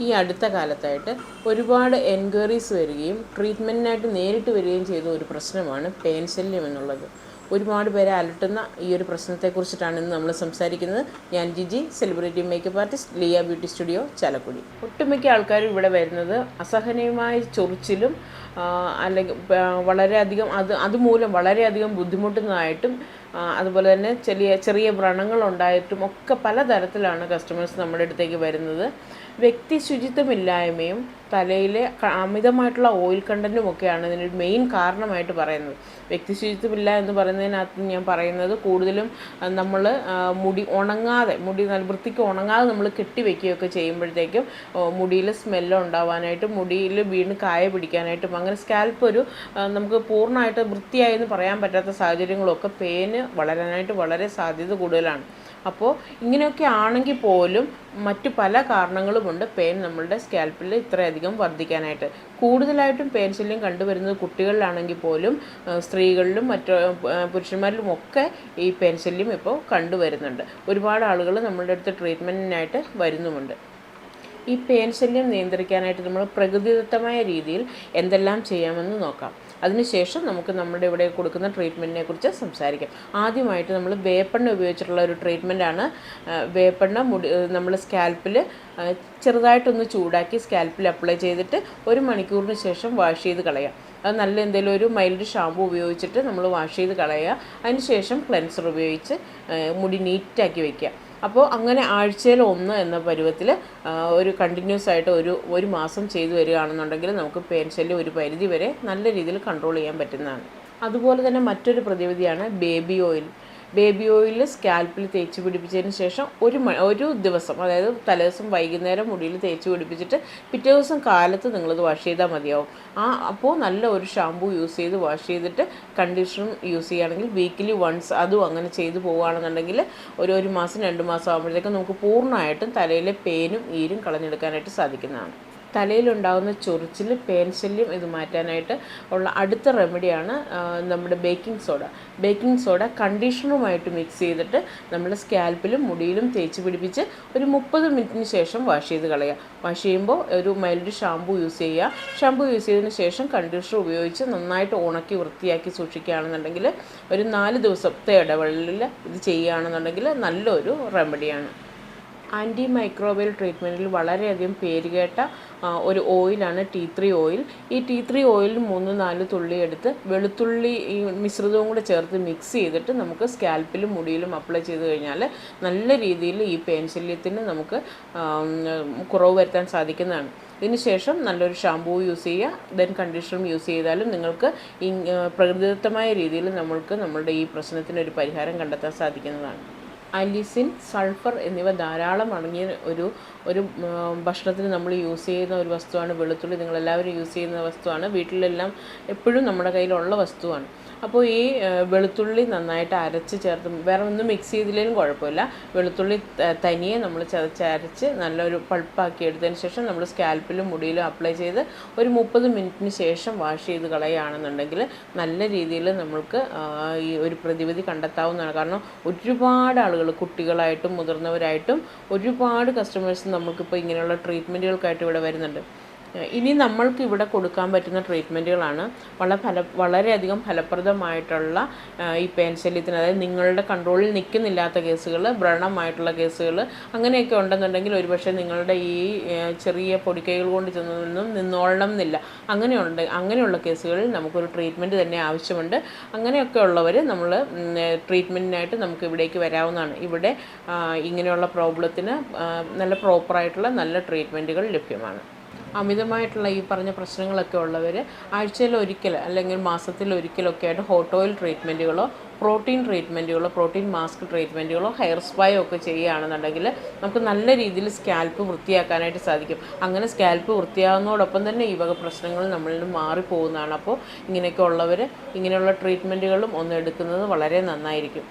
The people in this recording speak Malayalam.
ഈ അടുത്ത കാലത്തായിട്ട് ഒരുപാട് എൻക്വയറീസ് വരികയും ട്രീറ്റ്മെൻറ്റിനായിട്ട് നേരിട്ട് വരികയും ചെയ്ത ഒരു പ്രശ്നമാണ് പേൻ ശല്യം എന്നുള്ളത്. ഒരുപാട് പേരെ അലട്ടുന്ന ഈ ഒരു പ്രശ്നത്തെക്കുറിച്ചിട്ടാണ് ഇന്ന് നമ്മൾ സംസാരിക്കുന്നത്. ഞാൻ Jiji, celebrity makeup artist, Liya beauty studio, Chalakudy. ഒട്ടുമിക്ക ആൾക്കാരും ഇവിടെ വരുന്നത് അസഹനീയമായ ചൊറിച്ചിലും അല്ലെങ്കിൽ വളരെയധികം അതുമൂലം വളരെയധികം ബുദ്ധിമുട്ടുന്നതായിട്ടും അതുപോലെ തന്നെ ചെറിയ വ്രണങ്ങളുണ്ടായിട്ടും ഒക്കെ പലതരത്തിലാണ് കസ്റ്റമേഴ്സ് നമ്മുടെ അടുത്തേക്ക് വരുന്നത്. വ്യക്തി ശുചിത്വമില്ലായ്മയും തലയിലെ അമിതമായിട്ടുള്ള ഓയിൽ കണ്ടൻറ്റും ഒക്കെയാണ് ഇതിനൊരു മെയിൻ കാരണമായിട്ട് പറയുന്നത്. വ്യക്തി ശുചിത്വമില്ല എന്ന് പറയുന്നതിനകത്ത് ഞാൻ പറയുന്നത് കൂടുതലും നമ്മൾ മുടി നല്ല വൃത്തിക്ക് ഉണങ്ങാതെ നമ്മൾ കെട്ടിവെക്കുകയൊക്കെ ചെയ്യുമ്പോഴത്തേക്കും മുടിയിൽ സ്മെല്ല് ഉണ്ടാവാനായിട്ടും മുടിയിൽ വീണ്ടും കായ പിടിക്കാനായിട്ടും അങ്ങനെ സ്കാൽപ്പ് നമുക്ക് പൂർണ്ണമായിട്ട് വൃത്തിയായി എന്ന് പറയാൻ പറ്റാത്ത സാഹചര്യങ്ങളൊക്കെ പേന് വളരാനായിട്ട് വളരെ സാധ്യത കൂടുതലാണ്. അപ്പോൾ ഇങ്ങനെയൊക്കെ ആണെങ്കിൽ പോലും മറ്റു പല കാരണങ്ങളുമുണ്ട് പേൻ നമ്മളുടെ സ്കാൽപ്പിൽ ഇത്രയധികം വർദ്ധിക്കാനായിട്ട്. കൂടുതലായിട്ടും പേൻ ശല്യം കണ്ടുവരുന്നത് കുട്ടികളിലാണെങ്കിൽ പോലും സ്ത്രീകളിലും മറ്റു പുരുഷന്മാരിലും ഒക്കെ ഈ പേൻ ശല്യം ഇപ്പോൾ കണ്ടുവരുന്നുണ്ട്. ഒരുപാട് ആളുകൾ നമ്മളുടെ അടുത്ത് ട്രീറ്റ്മെൻറ്റിനായിട്ട് വരുന്നുമുണ്ട്. ഈ പേൻ ശല്യം നിയന്ത്രിക്കാനായിട്ട് നമ്മൾ പ്രകൃതിദത്തമായ രീതിയിൽ എന്തെല്ലാം ചെയ്യാമെന്ന് നോക്കാം. അതിനുശേഷം നമുക്ക് നമ്മുടെ ഇവിടെ കൊടുക്കുന്ന ട്രീറ്റ്മെൻറ്റിനെ കുറിച്ച് സംസാരിക്കാം. ആദ്യമായിട്ട് നമ്മൾ വേപ്പെണ്ണ ഉപയോഗിച്ചിട്ടുള്ള ഒരു ട്രീറ്റ്മെൻറ്റാണ്. വേപ്പെണ്ണ നമ്മൾ സ്കാൽപ്പിൽ ചെറുതായിട്ടൊന്ന് ചൂടാക്കി സ്കാൽപ്പിൽ അപ്ലൈ ചെയ്തിട്ട് 1 മണിക്കൂറിന് ശേഷം വാഷ് ചെയ്ത് കളയാം. അത് നല്ല എന്തെങ്കിലും ഒരു മൈൽഡ് ഷാമ്പു ഉപയോഗിച്ചിട്ട് നമ്മൾ വാഷ് ചെയ്ത് കളയുക. അതിനുശേഷം ക്ലെൻസർ ഉപയോഗിച്ച് മുടി നീറ്റാക്കി വയ്ക്കുക. അപ്പോൾ അങ്ങനെ ആഴ്ചയിൽ 1 എന്ന പരുവത്തിൽ ഒരു കണ്ടിന്യൂസ് ആയിട്ട് ഒരു മാസം ചെയ്തു വരികയാണെന്നുണ്ടെങ്കിൽ നമുക്ക് പേൻ ശല്യം ഒരു പരിധി വരെ നല്ല രീതിയിൽ കൺട്രോൾ ചെയ്യാൻ പറ്റുന്നതാണ്. അതുപോലെ തന്നെ മറ്റൊരു പ്രതിവിധിയാണ് ബേബി ഓയിൽ. ബേബി ഓയിൽ സ്കാൽപ്പിൽ തേച്ച് പിടിപ്പിച്ചതിന് ശേഷം ഒരു ദിവസം, അതായത് തലേദിവസം വൈകുന്നേരം മുടിയിൽ തേച്ച് പിടിപ്പിച്ചിട്ട് പിറ്റേ ദിവസം കാലത്ത് നിങ്ങളത് വാഷ് ചെയ്താൽ മതിയാവും. അപ്പോൾ നല്ല ഒരു ഷാമ്പൂ യൂസ് ചെയ്ത് വാഷ് ചെയ്തിട്ട് കണ്ടീഷണറും യൂസ് ചെയ്യുകയാണെങ്കിൽ വീക്കിലി വൺസ് അതും അങ്ങനെ ചെയ്തു പോവുകയാണെന്നുണ്ടെങ്കിൽ ഒരു മാസം 2 മാസം ആകുമ്പോഴത്തേക്കും നമുക്ക് പൂർണ്ണമായിട്ടും തലയിലെ പേനും ഈരും കളഞ്ഞെടുക്കാനായിട്ട് സാധിക്കുന്നതാണ്. തലയിലുണ്ടാകുന്ന ചൊറിച്ചിൽ, പേൻ ശല്യം ഇത് മാറ്റാനായിട്ട് ഉള്ള അടുത്ത റെമഡിയാണ് നമ്മുടെ ബേക്കിംഗ് സോഡ കണ്ടീഷണറുമായിട്ട് മിക്സ് ചെയ്തിട്ട് നമ്മുടെ സ്കാൽപ്പിലും മുടിയിലും തേച്ച് പിടിപ്പിച്ച് ഒരു 30 മിനിറ്റിന് ശേഷം വാഷ് ചെയ്ത് കളയുക. വാഷ് ചെയ്യുമ്പോൾ ഒരു മൈൽഡ് ഷാമ്പൂ യൂസ് ചെയ്യുക. ഷാമ്പൂ യൂസ് ചെയ്തതിന് ശേഷം കണ്ടീഷണർ ഉപയോഗിച്ച് നന്നായിട്ട് ഉണക്കി വൃത്തിയാക്കി സൂക്ഷിക്കുകയാണെന്നുണ്ടെങ്കിൽ ഒരു 4 ദിവസത്തെ ഇടവേളയിൽ ഇത് ചെയ്യുകയാണെന്നുണ്ടെങ്കിൽ നല്ലൊരു റെമഡിയാണ്. ആൻറ്റി മൈക്രോബിയൽ ട്രീറ്റ്മെൻറ്റിൽ വളരെയധികം പേരുകേട്ട ഒരു ഓയിലാണ് ടീ 3 ഓയിൽ. ഈ ടീ 3 ഓയിൽ 3-4 തുള്ളി എടുത്ത് വെളുത്തുള്ളി ഈ മിശ്രിതവും കൂടെ ചേർത്ത് മിക്സ് ചെയ്തിട്ട് നമുക്ക് സ്കാൽപ്പിലും മുടിയിലും അപ്ലൈ ചെയ്ത് കഴിഞ്ഞാൽ നല്ല രീതിയിൽ ഈ പേൻ ശല്യത്തിന് നമുക്ക് കുറവ് വരുത്താൻ സാധിക്കുന്നതാണ്. ഇതിന് ശേഷം നല്ലൊരു ഷാമ്പൂ യൂസ് ചെയ്യുക. ദെൻ കണ്ടീഷണറും യൂസ് ചെയ്താലും നിങ്ങൾക്ക് പ്രകൃതിദത്തമായ രീതിയിൽ നമ്മളുടെ ഈ പ്രശ്നത്തിനൊരു പരിഹാരം കണ്ടെത്താൻ സാധിക്കുന്നതാണ്. അലിസിൻ, സൾഫർ എന്നിവ ധാരാളം അടങ്ങിയ ഒരു ഭക്ഷണത്തിന് നമ്മൾ യൂസ് ചെയ്യുന്ന ഒരു വസ്തുവാണ് വെളുത്തുള്ളി. നിങ്ങളെല്ലാവരും യൂസ് ചെയ്യുന്ന വസ്തുവാണ്. വീട്ടിലെല്ലാം എപ്പോഴും നമ്മുടെ കയ്യിലുള്ള വസ്തുവാണ്. അപ്പോൾ ഈ വെളുത്തുള്ളി നന്നായിട്ട് അരച്ച് ചേർത്ത്, വേറെ ഒന്നും മിക്സ് ചെയ്തില്ലെങ്കിലും കുഴപ്പമില്ല, വെളുത്തുള്ളി തനിയെ നമ്മൾ ചതച്ചരച്ച് നല്ലൊരു പൾപ്പാക്കി എടുത്തതിന് ശേഷം നമ്മൾ സ്കാൽപ്പിലും മുടിയിലും അപ്ലൈ ചെയ്ത് ഒരു 30 മിനിറ്റിന് ശേഷം വാഷ് ചെയ്ത് കളയുകയാണെന്നുണ്ടെങ്കിൽ നല്ല രീതിയിൽ നമ്മൾക്ക് ഈ ഒരു പ്രതിവിധി കണ്ടെത്താവുന്നതാണ്. കാരണം ഒരുപാട് ആളുകൾ, കുട്ടികളായിട്ടും മുതിർന്നവരായിട്ടും ഒരുപാട് കസ്റ്റമേഴ്സ് നമുക്കിപ്പോൾ ഇങ്ങനെയുള്ള ട്രീറ്റ്മെൻറ്റുകൾക്കായിട്ട് ഇവിടെ വരുന്നുണ്ട്. ഇനി നമ്മൾക്ക് ഇവിടെ കൊടുക്കാൻ പറ്റുന്ന ട്രീറ്റ്മെൻറ്റുകളാണ് വളരെയധികം ഫലപ്രദമായിട്ടുള്ള ഈ പേൻ ശല്യത്തിന്, അതായത് നിങ്ങളുടെ കൺട്രോളിൽ നിൽക്കുന്നില്ലാത്ത കേസുകൾ, വ്രണമായിട്ടുള്ള കേസുകൾ അങ്ങനെയൊക്കെ ഉണ്ടെന്നുണ്ടെങ്കിൽ ഒരുപക്ഷെ നിങ്ങളുടെ ഈ ചെറിയ പൊടിക്കൈകൾ കൊണ്ട് നിന്നോളണം എന്നില്ല. അങ്ങനെയുള്ള കേസുകളിൽ നമുക്കൊരു ട്രീറ്റ്മെൻറ്റ് തന്നെ ആവശ്യമുണ്ട്. അങ്ങനെയൊക്കെ ഉള്ളവർ നമ്മൾ ട്രീറ്റ്മെൻറ്റിനായിട്ട് നമുക്ക് ഇവിടേക്ക് വരാവുന്നതാണ്. ഇവിടെ ഇങ്ങനെയുള്ള പ്രോബ്ലത്തിന് നല്ല പ്രോപ്പറായിട്ടുള്ള നല്ല ട്രീറ്റ്മെൻറ്റുകൾ ലഭ്യമാണ്. അമിതമായിട്ടുള്ള ഈ പറഞ്ഞ പ്രശ്നങ്ങളൊക്കെ ഉള്ളവർ ആഴ്ചയിൽ ഒരിക്കൽ അല്ലെങ്കിൽ മാസത്തിൽ ഒരിക്കലൊക്കെ ആയിട്ട് ഹോട്ട് ഓയിൽ ട്രീറ്റ്മെൻറ്റുകളോ പ്രോട്ടീൻ മാസ്ക് ട്രീറ്റ്മെൻറ്റുകളോ ഹെയർ സ്പായോ ഒക്കെ ചെയ്യുകയാണെന്നുണ്ടെങ്കിൽ നമുക്ക് നല്ല രീതിയിൽ സ്കാൽപ്പ് വൃത്തിയാക്കാനായിട്ട് സാധിക്കും. അങ്ങനെ സ്കാൽപ്പ് വൃത്തിയാകുന്നതോടൊപ്പം തന്നെ ഈ വക പ്രശ്നങ്ങൾ നമ്മളിൽ നിന്ന് മാറിപ്പോകുന്നതാണ്. അപ്പോൾ ഇങ്ങനെയൊക്കെ ഉള്ളവർ ഇങ്ങനെയുള്ള ട്രീറ്റ്മെൻറ്റുകളും ഒന്ന് എടുക്കുന്നത് വളരെ നന്നായിരിക്കും.